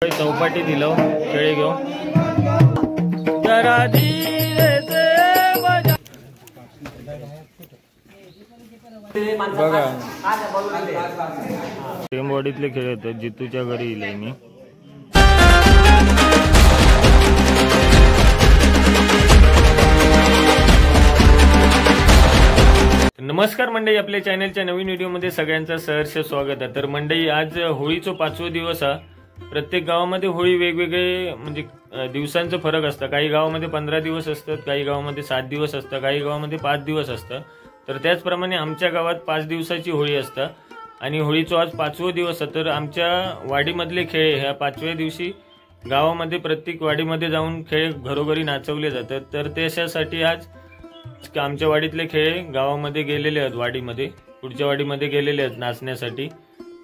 चौपाटी दिलो खेळे घेऊन बघा टेमवाडीतले खेळ होते. जितूच्या घरी इले मी. नमस्कार मंडळी, आपल्या चॅनलच्या नवीन व्हिडिओमध्ये सगळ्यांचं सहर्ष स्वागत आहे. तर मंडळी, आज होळीचा 5वा दिवस आहे. प्रत्येक गावामध्ये होळी वेगवेगळे म्हणजे दिवसांचं फरक असतं. काही गावामध्ये 15 दिवस असतात, काही गावामध्ये 7 दिवस असतं, काही गावामध्ये 5 दिवस असतं. तर त्याचप्रमाणे आमच्या गावात 5 दिवसाची होळी असतं आणि होळीचा आज 5वा दिवस आहे. तर आमच्या वाडीमधले खेळ ह्या 5व्या दिवशी गावामध्ये प्रत्येक वाडीमध्ये जाऊन खेळ घरोघरी नाचवले जातात. तर त्याच्यासाठी आज आमच्या वाडीतले खेळ गावामध्ये गेलेले आहेत. वाडीमध्ये पुढच्या वाडीमध्ये गेलेले आहेत नाचण्यासाठी.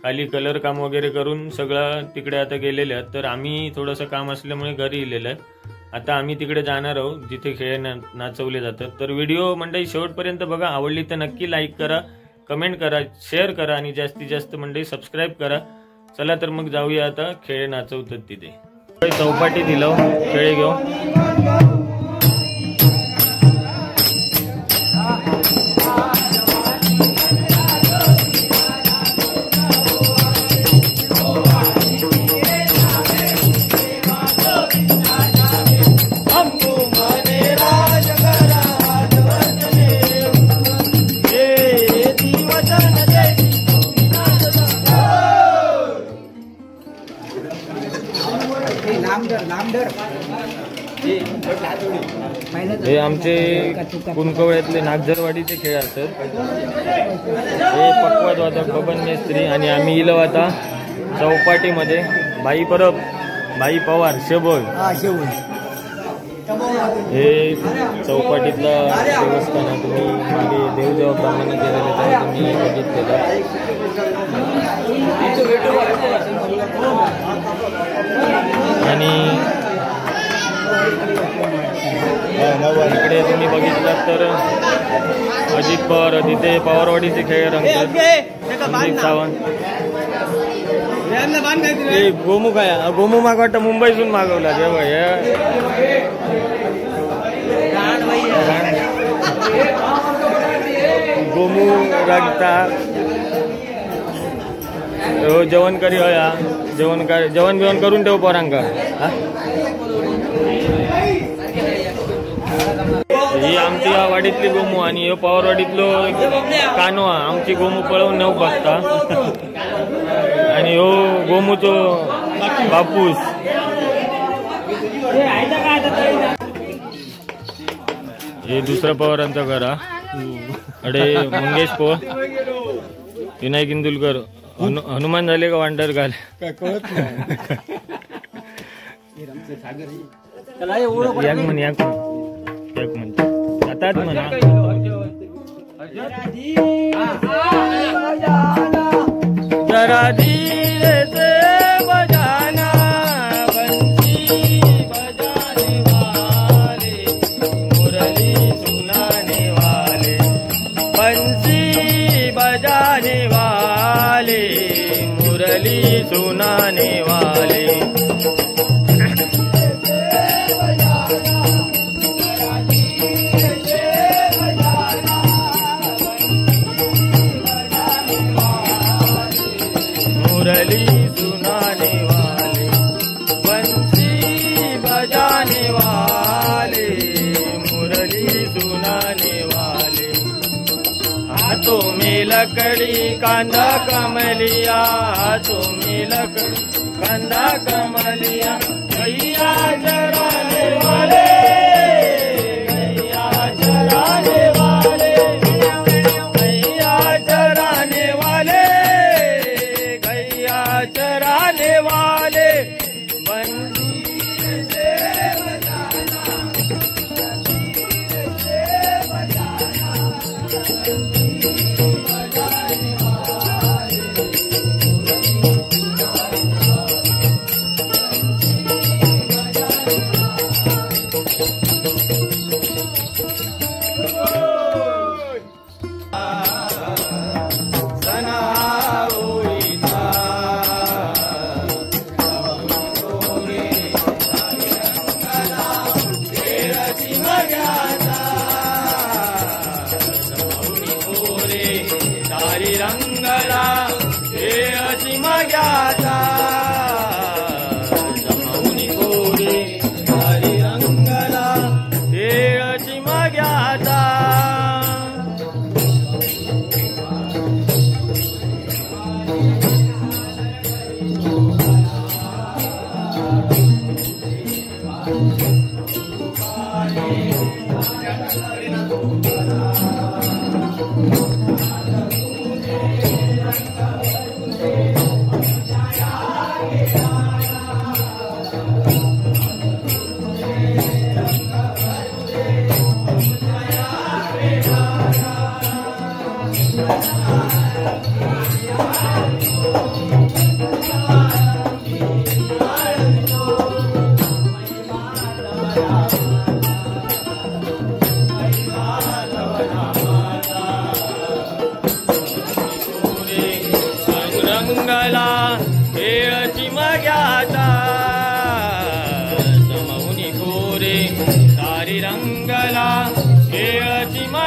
खाली कलर काम वगैरे करून सगळं तिकडे आता गेलेले आहेत. तर आम्ही थोडंसं काम असल्यामुळे घरी इलेलं आहे. आता आम्ही तिकडे जाणार आहोत जिथे खेळ नाचवले जातात. तर व्हिडिओ मंडळी शेवटपर्यंत बघा. आवडली तर नक्की लाईक करा, कमेंट करा, शेअर करा आणि जास्तीत जास्त मंडळी सबस्क्राईब करा. चला तर मग जाऊया आता खेळ नाचवतात तिथे. चौपाटी दिलो खेळ घेऊन हे आमचे कुणकवळ्यातले नागझरवाडीचे खेळ असतात. हे पक्वाद वादक बबन मेस्त्री आणि आम्ही इलो आता चौपाटीमध्ये. भाई परब, भाई पवार, शेबोळ. हे चौपाटीतला देवस्थान आहे. तुम्ही मागे देवदेवाप्रमाणे केलेलं आहे, तुम्ही बघितलेलं. आणि इकडे तुम्ही बघितलात तर अजित पवार, तिथे पवारवाडीचे खेळ रंगतात. सावंत गोमू काय गोमू माग वाटतं मुंबईतून मागवला. जेव्हा गोमू रागता जेवण करी हया. जेवण बिवण करून ठेव पोरांका. ही आमची या वाडीतली गोमू आणि हे पवारवाडीतलो कानवा. आमची गोमू पळवून नेऊ बघता आणि हो गोमूचो बापूस. हे दुसरं पवारांचं घर अडे मंगेश पवार, विनायक इंदुलकर. हनुमान झाले का वांडर घाल याक म्हण आताच म्हणा. जरा धीरे से बजाना बंसी बजाने वाले, मुरली सुनाने वाले, बंसी बजाने वाले, मुरली सुनाने वाले. मुरली सुनाने वाले, बंसी बजाने वाले, मुरली सुनाने वाले. हाथों में लकड़ी कांदा कमलिया, हाथों में लकड़ी कांदा कमलिया. गैया चराने वाले, गैया चराने वाले, गैया चराने वाले, चराने वाले. बंसी से बजाना,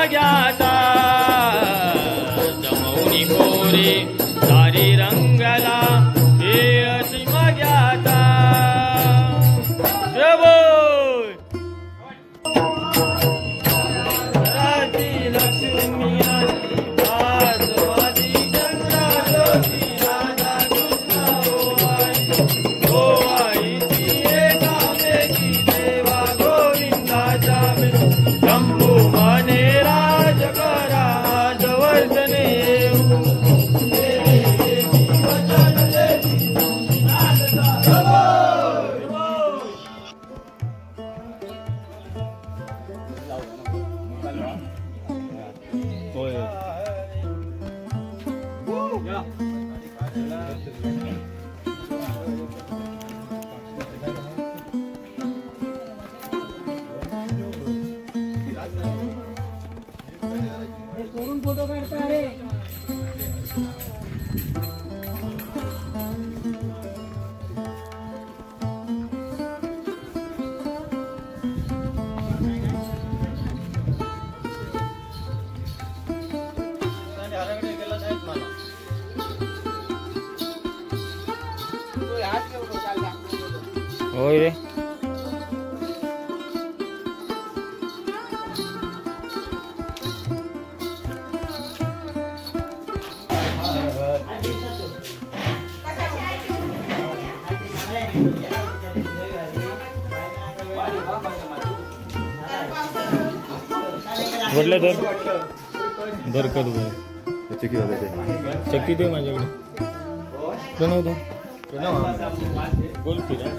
माग्याता जमवणी कोरे सारी रंगला हे अशी माग्याता फोटो काढता रे होय रे म्हटलं तर बरकत चक्की दे माझ्याकडे बनवतो बोल फिरा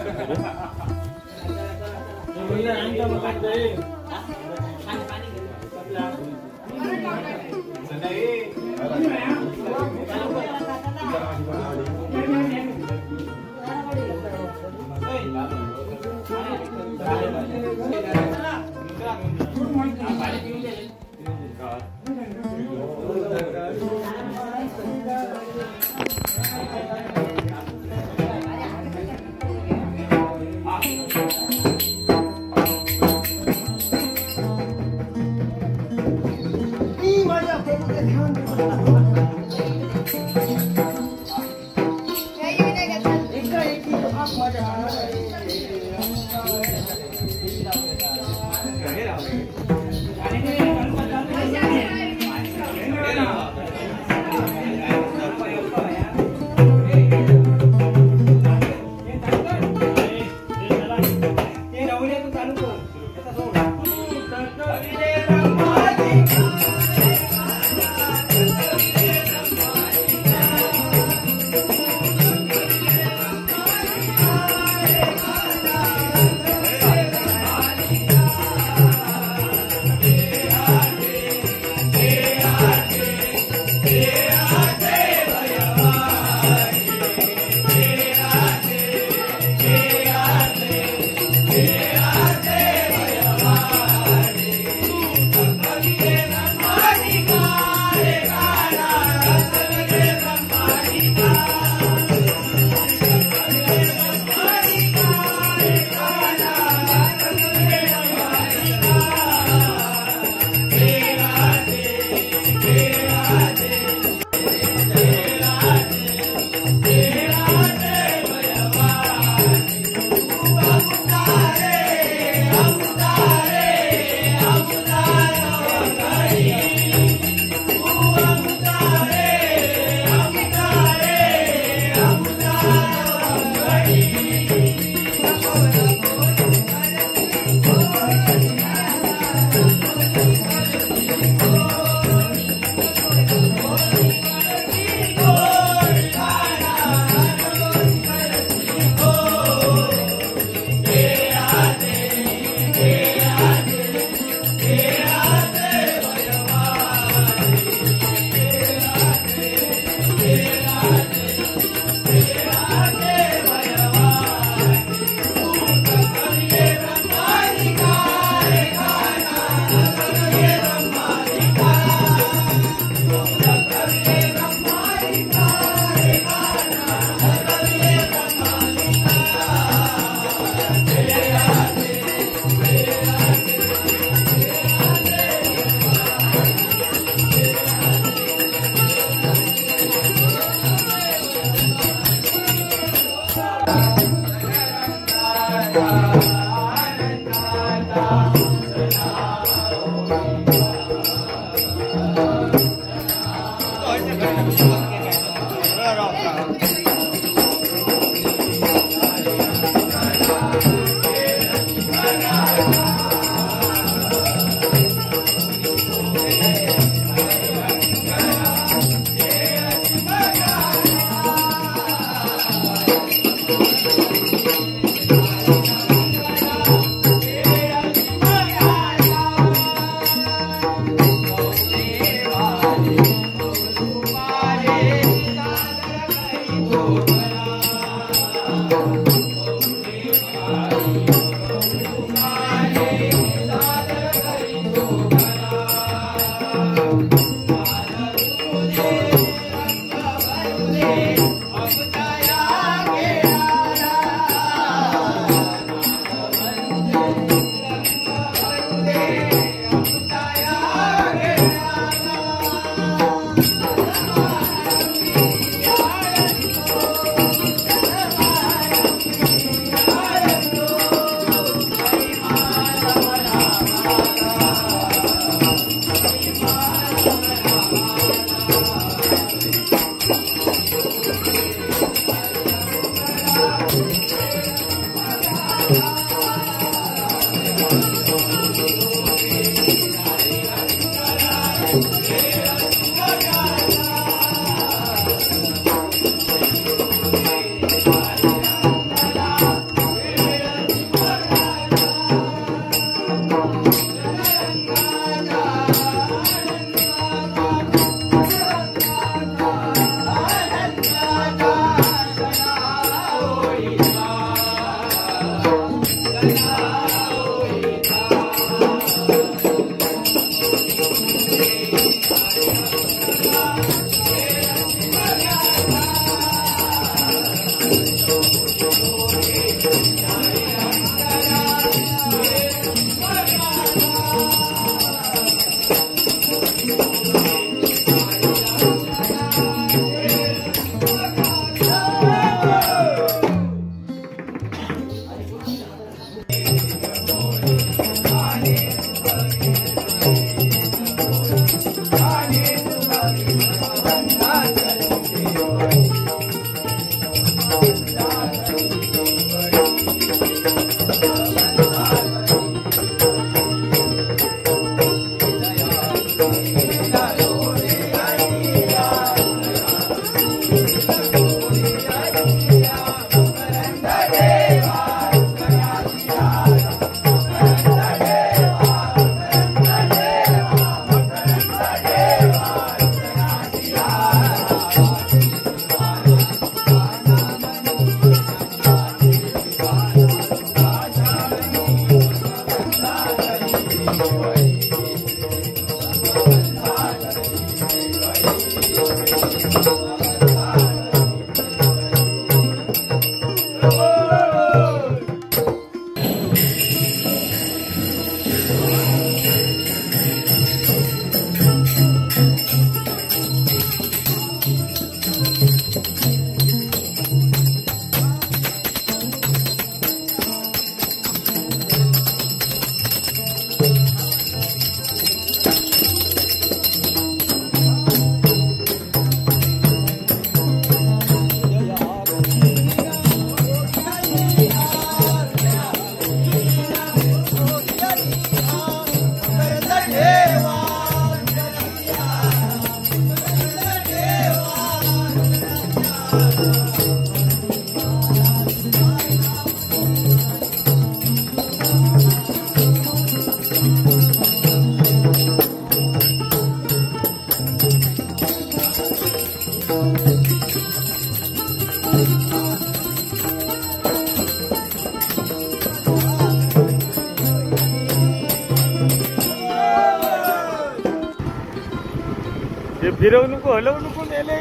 ते फिरवू नको हलवू नको नेले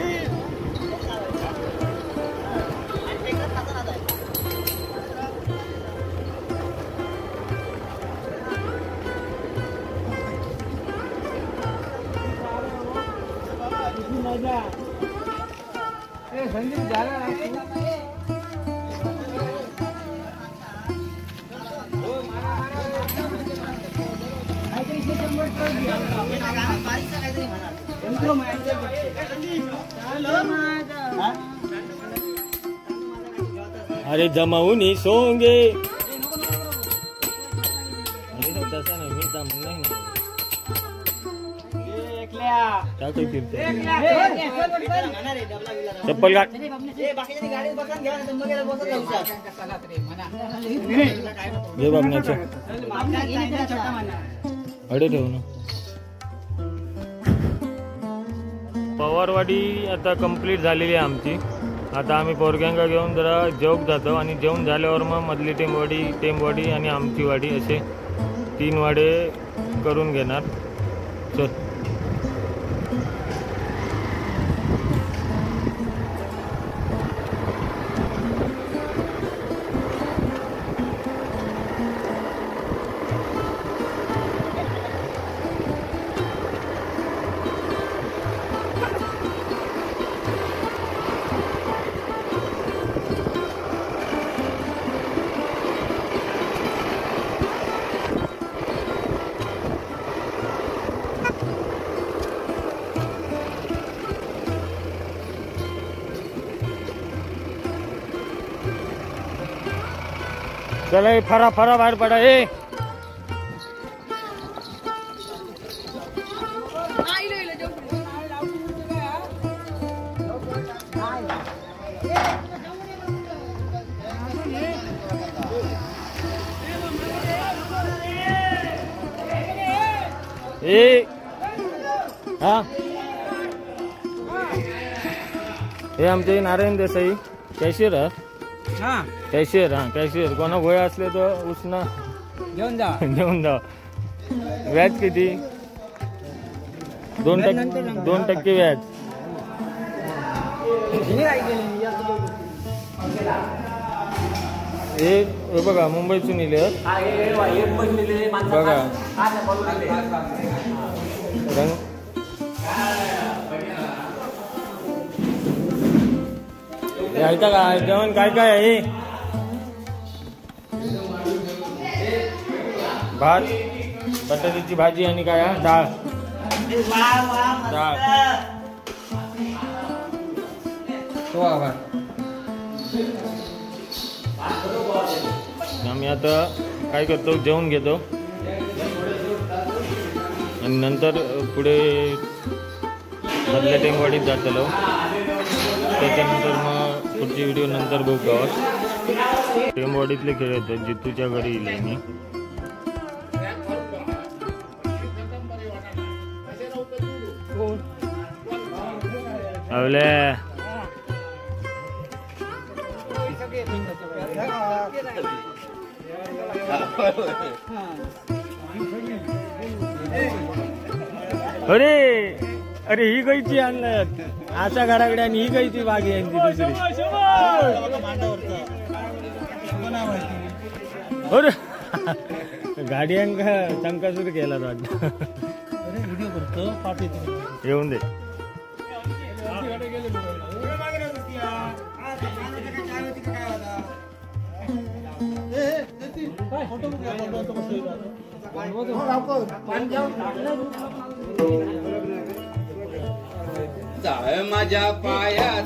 मजा संदीप झाला अरे जमावून सोंगे तसा नाही मी जमून नाही चप्पल घाट घे बाबण्याचं अडे ठेवू ना. पवारवाडी आता कंप्लीट झालेली आहे आमची. आता आम्ही पोरग्यांगा घेऊन जरा जेवक जातो आणि जेवण झाल्यावर मग मधली टेमवाडी आणि आमची वाडी असे 3 वाडे करून घेणार. चल चला फरा फरा बाहेर पडा. हा हे आमचे नारायण देसाई कॅशियर कॅशियर कोणा गोळ्या असले तर उसना घेऊन जा. व्याज किती? 2% व्याज. हे बघा मुंबईतून इले बघा रंग ऐका का जेवण काय काय आहे? भात बटाट्याची भाजी आणि काय डाळ. आम्ही आता काय करतो जेवण घेतो आणि नंतर पुढे मधल्या टेमवाडीत जातलो. त्याच्यानंतर मग पुढची व्हिडिओ नंतर बघू. गावात टेमवाडीतले खेळ येतात. जितूच्या घरी येईल मी. अवले अरे ही गायची आणलं अशा घराकडे आणि ही गायची बागी यांची दुसरी. गाडी का चंकासूर केला वाटत. येऊन दे. जाय माझ्या पायात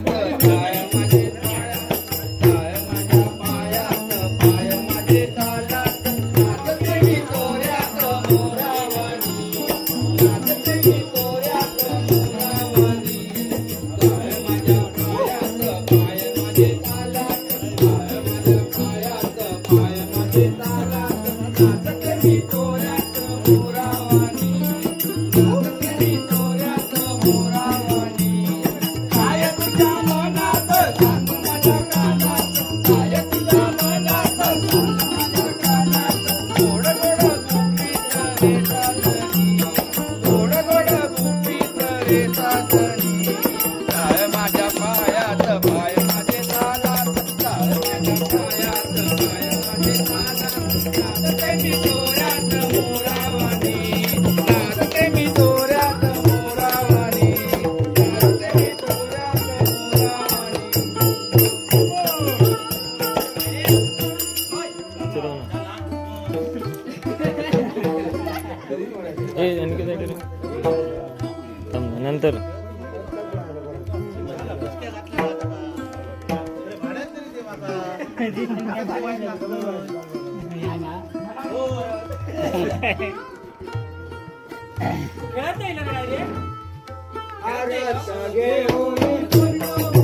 आणखी काय करू? थांब, नंतर अरे सगळे